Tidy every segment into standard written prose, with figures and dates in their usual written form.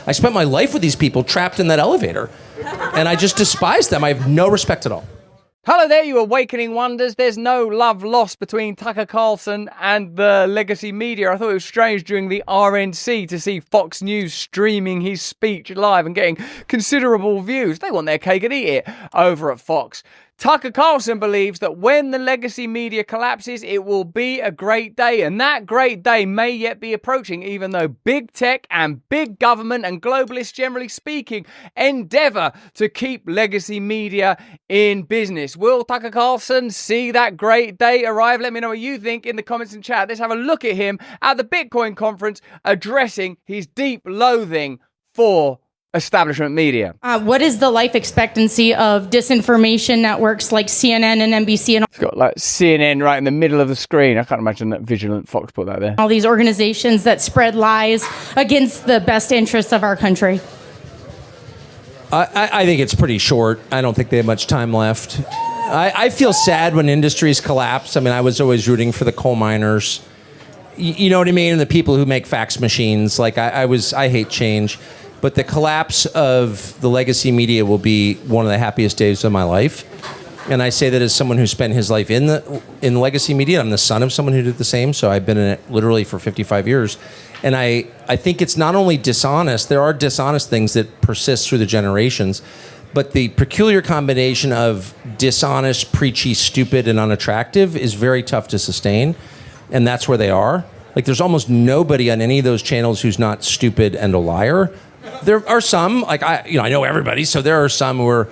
I spent my life with these people trapped in that elevator, and I just despise them. I have no respect at all. Hello there, you awakening wonders. There's no love lost between Tucker Carlson and the legacy media. I thought it was strange during the RNC to see Fox News streaming his speech live and getting considerable views. They want their cake and eat it over at Fox. Tucker Carlson believes that when the legacy media collapses, it will be a great day. And that great day may yet be approaching, even though big tech and big government and globalists, generally speaking, endeavor to keep legacy media in business. Will Tucker Carlson see that great day arrive? Let me know what you think in the comments and chat. Let's have a look at him at the Bitcoin conference addressing his deep loathing for establishment media. What is the life expectancy of disinformation networks like CNN and NBC and It's got like CNN right in the middle of the screen. I can't imagine that Vigilant Fox put that there. all these organizations that spread lies against the best interests of our country? I think it's pretty short. I don't think they have much time left. I feel sad when industries collapse. I mean, I was always rooting for the coal miners. You know what I mean? And the people who make fax machines. Like I hate change. But the collapse of the legacy media will be one of the happiest days of my life. And I say that as someone who spent his life in the legacy media. I'm the son of someone who did the same, so I've been in it literally for 55 years. And I think it's not only dishonest, there are dishonest things that persist through the generations, but the peculiar combination of dishonest, preachy, stupid, and unattractive is very tough to sustain. And that's where they are. Like, there's almost nobody on any of those channels who's not stupid and a liar. There are some, like I know everybody, so there are some who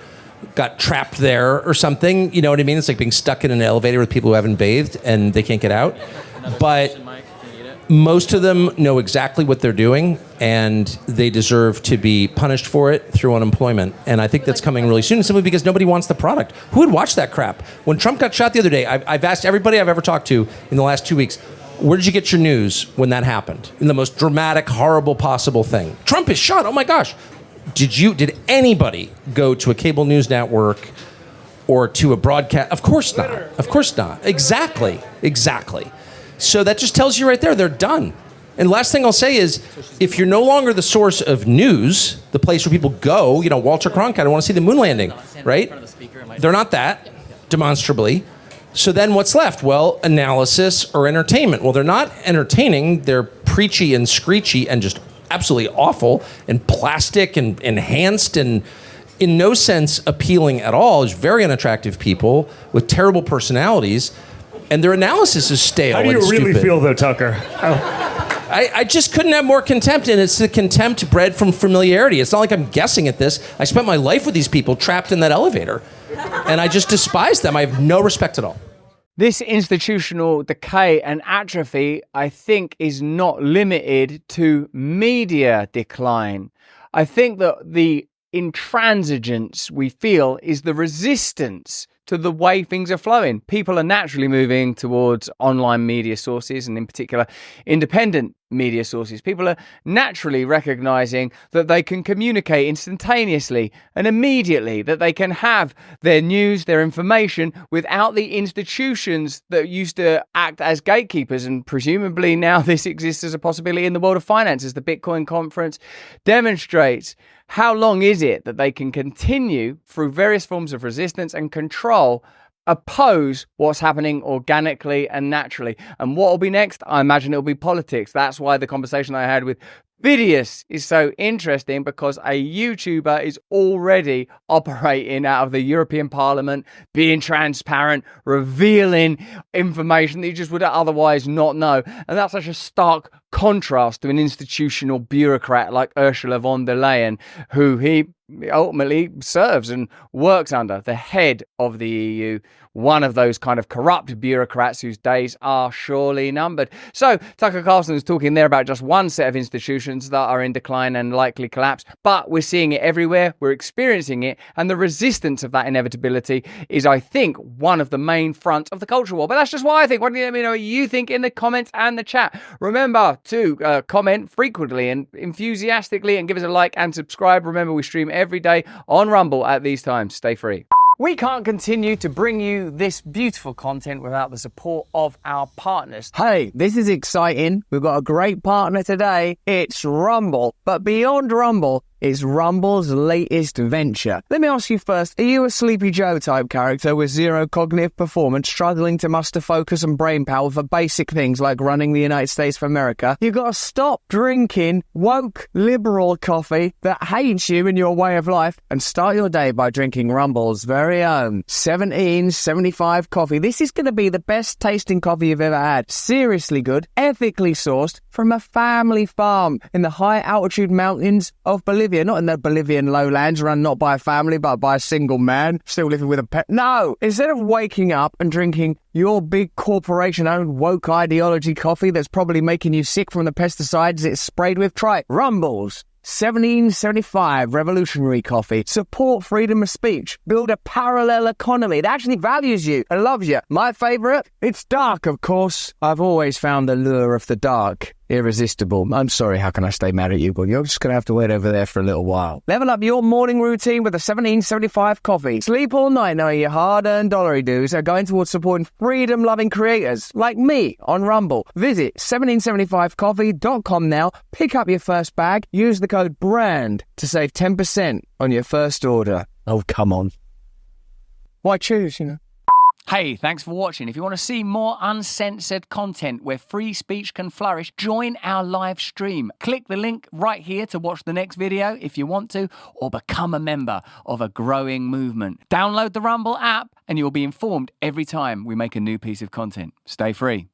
got trapped there or something. You know what I mean? It's like being stuck in an elevator with people who haven't bathed and they can't get out. But most of them know exactly what they're doing, and they deserve to be punished for it through unemployment. And I think that's coming really soon, simply because nobody wants the product. Who would watch that crap? When Trump got shot the other day, I've asked everybody I've ever talked to in the last 2 weeks, where did you get your news when that happened? In the most dramatic, horrible possible thing. Trump is shot. Oh my gosh. Did anybody go to a cable news network or to a broadcast? Of course not. Of course not. Exactly. So that just tells you right there, they're done. And last thing I'll say is, if you're no longer the source of news, the place where people go, Walter Cronkite, I want to see the moon landing, right? They're not that, demonstrably. So then what's left? Well, analysis or entertainment. Well, they're not entertaining. They're preachy and screechy and just absolutely awful and plastic and enhanced and in no sense appealing at all. It's very unattractive people with terrible personalities, and their analysis is stale. How do you and really stupid. feel, though, Tucker? I just couldn't have more contempt, and it's the contempt bred from familiarity. It's not like I'm guessing at this. I spent my life with these people trapped in that elevator, and I just despise them. I have no respect at all. This institutional decay and atrophy, I think, is not limited to media decline. I think that the intransigence we feel is the resistance to the way things are flowing. People are naturally moving towards online media sources, and in particular, independent media sources. People are naturally recognizing that they can communicate instantaneously and immediately, that they can have their news, their information, without the institutions that used to act as gatekeepers. And presumably now this exists as a possibility in the world of finance, as the Bitcoin conference demonstrates. How long is it that they can continue through various forms of resistance and control oppose what's happening organically and naturally? And what will be next? I imagine it'll be politics. That's why the conversation I had with Vidius is so interesting, because a YouTuber is already operating out of the European Parliament, being transparent, revealing information that you just would otherwise not know. And that's such a stark contrast to an institutional bureaucrat like Ursula von der Leyen, who he ultimately serves and works under, the head of the EU, one of those kind of corrupt bureaucrats whose days are surely numbered. So Tucker Carlson is talking there about just one set of institutions that are in decline and likely collapse, but we're seeing it everywhere, we're experiencing it, and the resistance of that inevitability is, I think, one of the main fronts of the culture war. But that's just what I think. Why don't you let me know what you think in the comments and the chat? Remember to comment frequently and enthusiastically, and give us a like and subscribe. Remember, we stream every day on Rumble at these times. Stay free. We can't continue to bring you this beautiful content without the support of our partners. Hey, this is exciting. We've got a great partner today. It's Rumble. But beyond Rumble is Rumble's latest venture. Let me ask you first, are you a Sleepy Joe type character with zero cognitive performance, struggling to muster focus and brain power for basic things like running the United States of America? You've got to stop drinking woke liberal coffee that hates you and your way of life and start your day by drinking Rumble's very own 1775 coffee. This is going to be the best tasting coffee you've ever had. Seriously good, ethically sourced from a family farm in the high altitude mountains of Bolivia. Not in the Bolivian lowlands, run not by a family but by a single man still living with a pet. No! Instead of waking up and drinking your big corporation-owned woke ideology coffee that's probably making you sick from the pesticides it's sprayed with, try Rumble's 1775 revolutionary coffee. Support freedom of speech. Build a parallel economy that actually values you and loves you. My favourite? It's dark, of course. I've always found the lure of the dark irresistible. I'm sorry, how can I stay mad at you? But you're just going to have to wait over there for a little while. Level up your morning routine with a 1775 coffee. Sleep all night knowing your hard-earned dollary dues are going towards supporting freedom-loving creators like me on Rumble. Visit 1775coffee.com now. Pick up your first bag. Use the code BRAND to save 10% on your first order. Oh, come on. Why choose, you know? Hey, thanks for watching. If you want to see more uncensored content where free speech can flourish, join our live stream. Click the link right here to watch the next video if you want to, or become a member of a growing movement. Download the Rumble app and you'll be informed every time we make a new piece of content. Stay free.